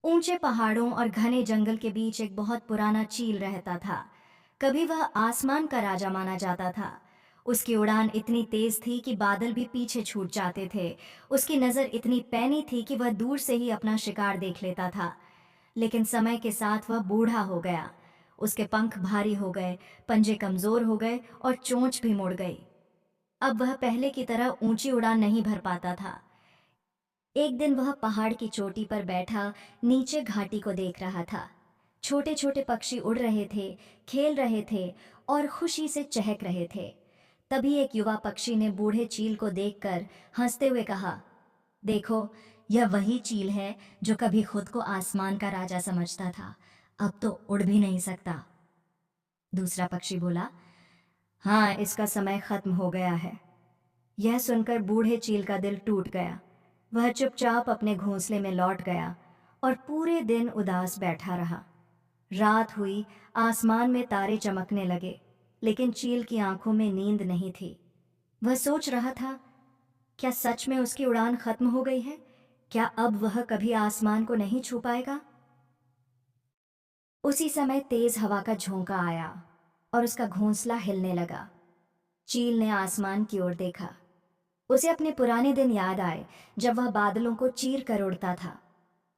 ऊंचे पहाड़ों और घने जंगल के बीच एक बहुत पुराना चील रहता था। कभी वह आसमान का राजा माना जाता था। उसकी उड़ान इतनी तेज थी कि बादल भी पीछे छूट जाते थे। उसकी नज़र इतनी पैनी थी कि वह दूर से ही अपना शिकार देख लेता था। लेकिन समय के साथ वह बूढ़ा हो गया। उसके पंख भारी हो गए, पंजे कमजोर हो गए और चोंच भी मुड़ गई। अब वह पहले की तरह ऊंची उड़ान नहीं भर पाता था। एक दिन वह पहाड़ की चोटी पर बैठा नीचे घाटी को देख रहा था। छोटे छोटे पक्षी उड़ रहे थे, खेल रहे थे और खुशी से चहक रहे थे। तभी एक युवा पक्षी ने बूढ़े चील को देखकर हंसते हुए कहा, देखो, यह वही चील है जो कभी खुद को आसमान का राजा समझता था। अब तो उड़ भी नहीं सकता। दूसरा पक्षी बोला, हाँ, इसका समय खत्म हो गया है। यह सुनकर बूढ़े चील का दिल टूट गया। वह चुपचाप अपने घोंसले में लौट गया और पूरे दिन उदास बैठा रहा। रात हुई, आसमान में तारे चमकने लगे, लेकिन चील की आंखों में नींद नहीं थी। वह सोच रहा था, क्या सच में उसकी उड़ान खत्म हो गई है? क्या अब वह कभी आसमान को नहीं छू पाएगा? उसी समय तेज हवा का झोंका आया और उसका घोंसला हिलने लगा। चील ने आसमान की ओर देखा। उसे अपने पुराने दिन याद आए, जब वह बादलों को चीर कर उड़ता था।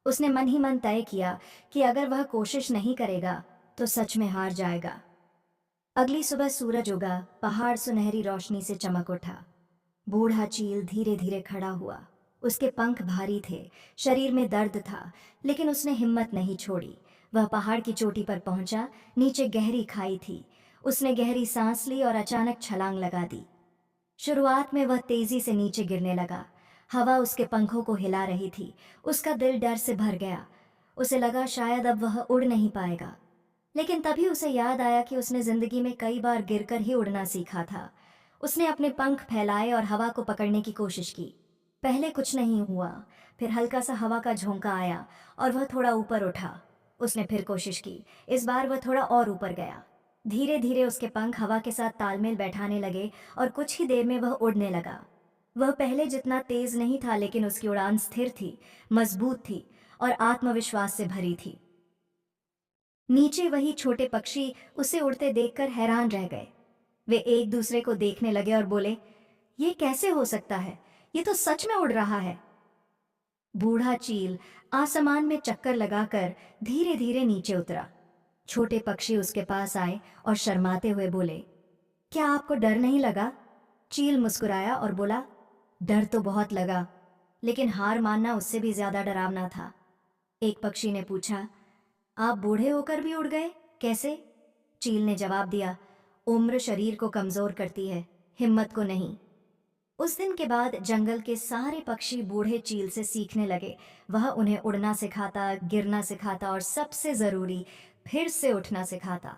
उसने मन ही मन तय किया कि अगर वह कोशिश नहीं करेगा तो सच में हार जाएगा। अगली सुबह सूरज उगा, पहाड़ सुनहरी रोशनी से चमक उठा। बूढ़ा चील धीरे धीरे खड़ा हुआ। उसके पंख भारी थे, शरीर में दर्द था, लेकिन उसने हिम्मत नहीं छोड़ी। वह पहाड़ की चोटी पर पहुंचा। नीचे गहरी खाई थी। उसने गहरी सांस ली और अचानक छलांग लगा दी। शुरुआत में वह तेजी से नीचे गिरने लगा। हवा उसके पंखों को हिला रही थी। उसका दिल डर से भर गया। उसे लगा शायद अब वह उड़ नहीं पाएगा। लेकिन तभी उसे याद आया कि उसने जिंदगी में कई बार गिरकर ही उड़ना सीखा था। उसने अपने पंख फैलाए और हवा को पकड़ने की कोशिश की। पहले कुछ नहीं हुआ। फिर हल्का सा हवा का झोंका आया और वह थोड़ा ऊपर उठा। उसने फिर कोशिश की। इस बार वह थोड़ा और ऊपर गया। धीरे धीरे उसके पंख हवा के साथ तालमेल बैठाने लगे और कुछ ही देर में वह उड़ने लगा। वह पहले जितना तेज नहीं था, लेकिन उसकी उड़ान स्थिर थी, मजबूत थी और आत्मविश्वास से भरी थी। नीचे वही छोटे पक्षी उसे उड़ते देखकर हैरान रह गए। वे एक दूसरे को देखने लगे और बोले, ये कैसे हो सकता है? ये तो सच में उड़ रहा है। बूढ़ा चील आसमान में चक्कर लगाकर धीरे धीरे नीचे उतरा। छोटे पक्षी उसके पास आए और शर्माते हुए बोले, क्या आपको डर नहीं लगा? चील मुस्कुराया और बोला, डर तो बहुत लगा, लेकिन हार मानना उससे भी ज्यादा डरावना था। एक पक्षी ने पूछा, आप बूढ़े होकर भी उड़ गए, कैसे? चील ने जवाब दिया, उम्र शरीर को कमजोर करती है, हिम्मत को नहीं। उस दिन के बाद जंगल के सारे पक्षी बूढ़े चील से सीखने लगे। वह उन्हें उड़ना सिखाता, गिरना सिखाता और सबसे जरूरी, फिर से उठना सिखाता।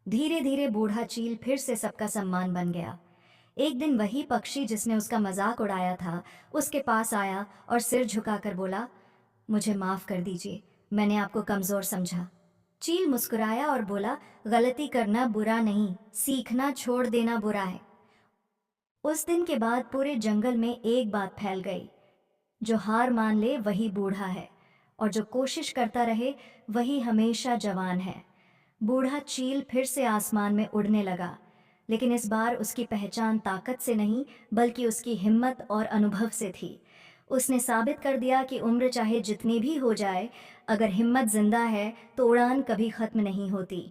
धीरे धीरे बूढ़ा चील फिर से सबका सम्मान बन गया। एक दिन वही पक्षी जिसने उसका मजाक उड़ाया था, उसके पास आया और सिर झुकाकर बोला, मुझे माफ कर दीजिए, मैंने आपको कमजोर समझा। चील मुस्कुराया और बोला, गलती करना बुरा नहीं, सीखना छोड़ देना बुरा है। उस दिन के बाद पूरे जंगल में एक बात फैल गई, जो हार मान ले वही बूढ़ा है, और जो कोशिश करता रहे वही हमेशा जवान है। बूढ़ा चील फिर से आसमान में उड़ने लगा, लेकिन इस बार उसकी पहचान ताकत से नहीं, बल्कि उसकी हिम्मत और अनुभव से थी। उसने साबित कर दिया कि उम्र चाहे जितनी भी हो जाए, अगर हिम्मत जिंदा है तो उड़ान कभी खत्म नहीं होती।